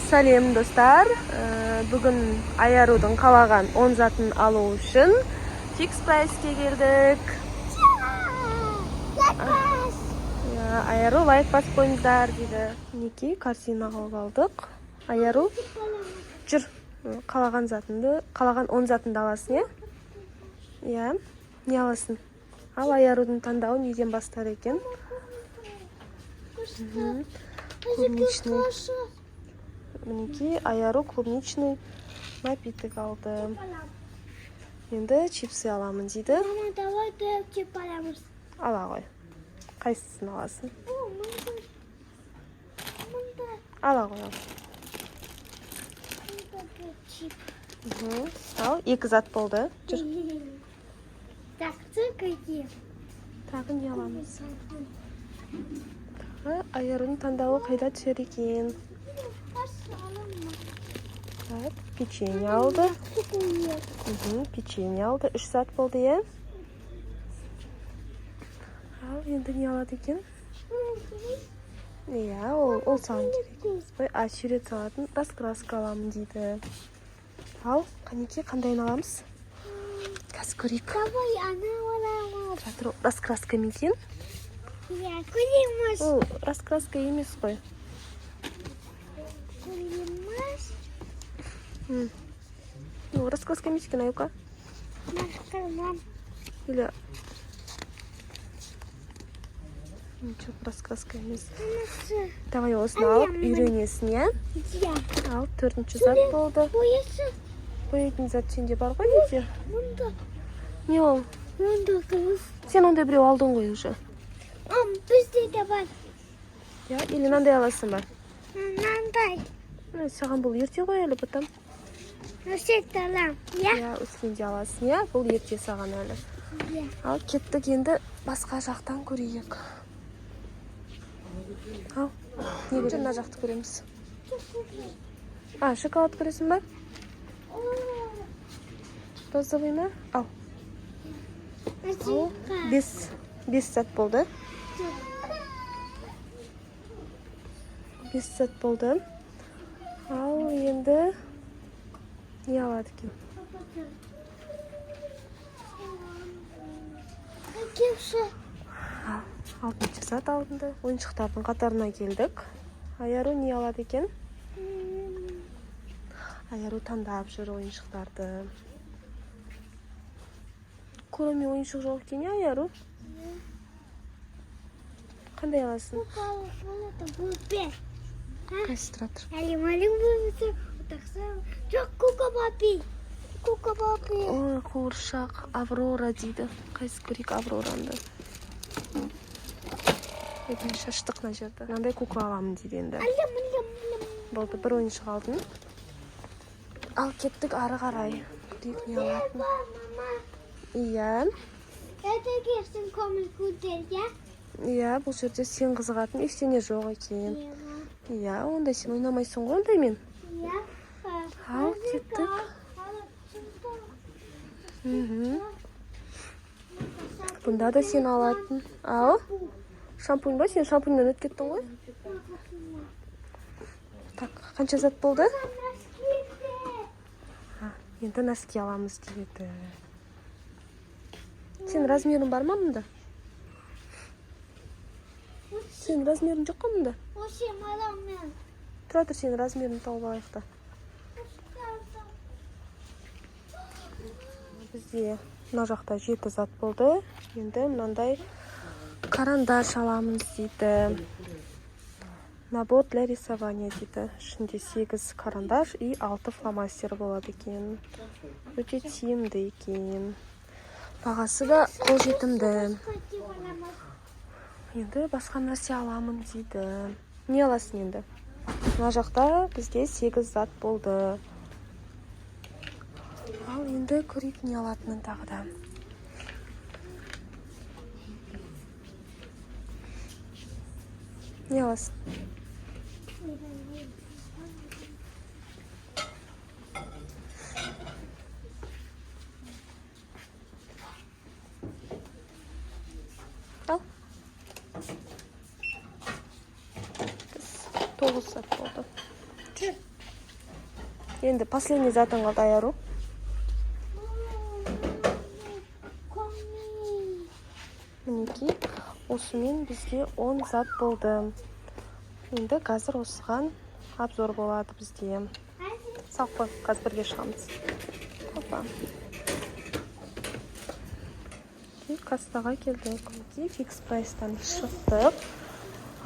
Салем достар. Бүгін Аярудың қалаған 10 затын алу үшін Fix Price'ке келдік. Аяру лайк бас қойыңыздар дейді. Неке корзина алып алдық. Аяру жүр. Қалаған 10 затынды аласың, е? Не аласың? Ал Аярудың таңдауы неден бастар екен? Клубничный. Мінеки Аяру клубничный напиток алды. Енді чипсы аламын дейді. Мама, давай чип аламыз. Ала ғой. Қайсысын аласың? Ала ғой. Ал, 2 зат болды. Жүр. Тақсы какие? Тағы не аламыз? Аярудың таңдауы қайда түсер екен? Так, печенье алды. Печенье алды. 3 зат болды, е? Ал, енді не алады екен? Иә, ол саған керек. Очерет салатын раскраска аламын дейді. Ал, қанеке қандайын аламыз? Қазір көрейік. Давай, ана аламыз. Жатыр, раскраска ма екен? Иә, көреміз. Ол раскраска емес қой. Көреміз. Раскраска емес екен, аюка. Машқарман. Или... Ничего, раскраска емес. Давай осыны алып, үйренесің, е? Иә. Ал, 4-ші зат болды. Боясы. Боятын зат сенде бар ғой, неде? Мұнда. Не ол? Мұнда қыз. Сен онда біреу алдың ғой уже. Бізде де бар. Я, или нандай аласың ба? Нандай. Саған бұл ерте ғой әлі бұтам. Өсетті алам. Иә? Я, өскенде аласың, я? Бұл ерте саған әлі. Иә. Ал, кеттік енді басқа жақтан көрейік. Ал, не көрем? Мына жақты көреміз. Шоколад көресің ба? Розовый ма? Ал. 5 зат болды. 5 зат болды. Ал, енді не алады екен? Ал, 6-ші зат алдында. Ойыншықтардың қатарына келдік. Аяру не алады екен? Аяру таңдап жүр ойыншықтарды. Кроме ойыншық жоқ екен, Аяру? Қандай аласың? Қайсы тұратыр? Әлем болмысы. Жоқ, кука-папи. Кука-папи. Ой, қуыршақ, Аврора дейді. Қайсы көрейік Авроранды. Етін шаштық на жерді. Мынандай кука аламын дейді енді. Болды, бір ойыншық алдың. Ал, кеттік ары қарай. Көрейік не алатын. Иә. Әтегерсің көміл көтер, иә? Иә, бұл жерде сен қызығатын ештеңе жоқ екен. Иә, онда сен ойнамайсың ғой ондаймен. Иә. Ал, кеттік. Бұнда да сен алатын. Ал, шампунь ба? Сен шампуньнан өтіп кеттің ғой? Так, қанша зат болды? Енді носки аламыз дейді. Сен размерің бар ма мұнда? Сен размерің жоқ қой мұнда? Оше маламын. Тұра тұр, сен размерін тауып алайық та. Бізде мына жақта 7 зат болды. Енді мынандай карандаш аламыз дейді. Набор для рисования дейді. Ішінде 8 карандаш и 6 фломастер болады екен. Өте тиімді екен. Бағасы да қолжетімді. Енді басқа нәрсе аламын дейді. Не аласың енді? Мына жақта бізде 8 зат болды. Ал енді көрейік не алатынын тағы да. Не аласың? Al. 9 saat oldu. Енді последний затың қалды Айару. Мінекей, осымен бізге 10 зат болды. Енді қазір осыған обзор болады бізде. Сау қой, қазір бірге шығамыз. Опа. Кассаға келдік. Фикс прайстан шықтық.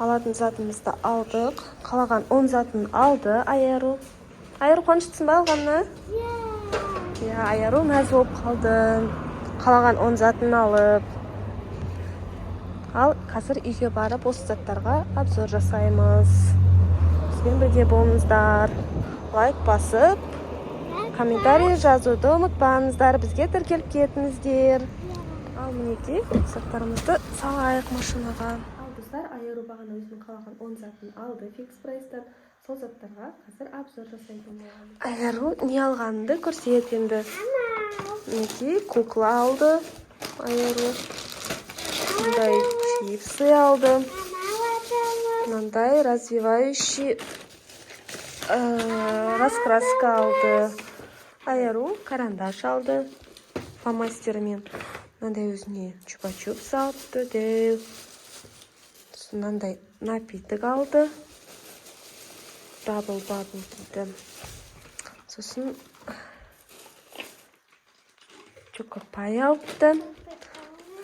Алатын затымызды алдық. Қалаған 10 затын алды Айару. Айару қуаныштысың ба алғанына? Айару мәз болып қалды. Қалаған 10 затын алып. Ал қазір үйге барып осы заттарға обзор жасаймыз. Бізбен бірге болыңыздар. Лайк басып, комментарий жазуды ұмытпаңыздар. Бізге тіркеліп кетіңіздер. Ал мінекей заттарымызды салайық машинаға. Ал достар, Айару бағана өзінің қалаған 10 затын алды фикс прайстан. Сол заттарға қазір обзор жасайтын боламыз. Айару не алғанды көрсет енді. Мінекей кукла алды Айару. Мындай чипсы алды. Мындай развивающий раскраска алды. Айару карандаш алды. Фломастермен. Мынандай өзіне чупа-чупс алды. Мынандай напиток алды. Бабл-бабл дейді. Сосын чокопай алды.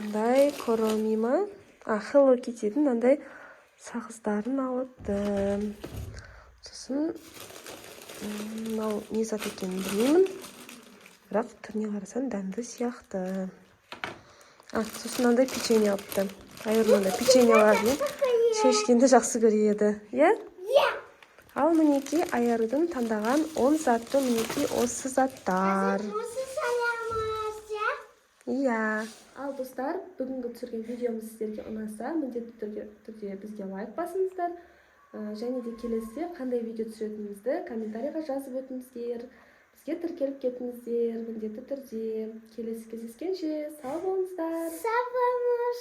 Мындай коромима. Hello Kitty'дің мындай сағыздарын алыпты. Сосын мынау не зат екенін білмеймін. Бірақ түріне қарасам дәмді сияқты. Сосын мынандай печенье алыпты. Айару мындай печеньелерді шешкенді жақсы көреді. Ал мінекей Айарудың таңдаған 10 затты мінекей осы заттар. Ал достар, бүгінгі түсірген видеомыз сіздерге ұнаса, міндетті түрде бізге лайк басыңыздар. Және де келесі қандай видео түсіретінімізді комментарийға жазып өтіңіздер. Бізге тіркеліп кетіңіздер, міндетті түрде. Келесі кездескенше сау болыңыздар. Сау болыңыз.